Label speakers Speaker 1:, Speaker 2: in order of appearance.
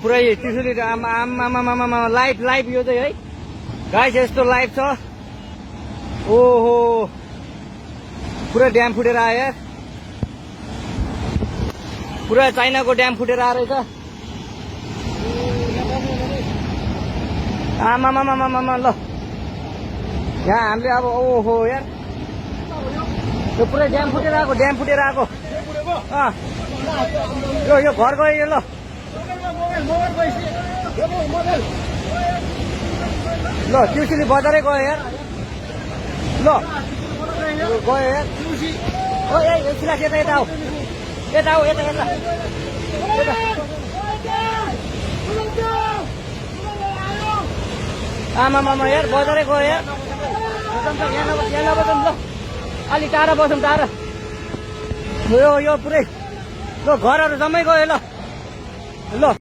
Speaker 1: पुरै त्रिशुली आमा live live यो चाहिँ है गाइस यस्तो लाइभ छ। ओहो पुरा ड्याम फुटेर आयो यार, पुरा चाइनाको ड्याम फुटेर आएर रहेछ। आमा ल यहाँ हामीले अब ओहो यार यो पुरै ड्याम फुटेर आएको यो घर गयो यो। ल त्रिशुली बजारै गयो यार, ल गयो यार। ओ एकछिन यता आऊ यता आमा यार बजारै गयो यार। यहाँ नबजाउँ ल, अलि टाढा बसौँ टाढा। यो पुरै ल घरहरू जम्मै गयो ल।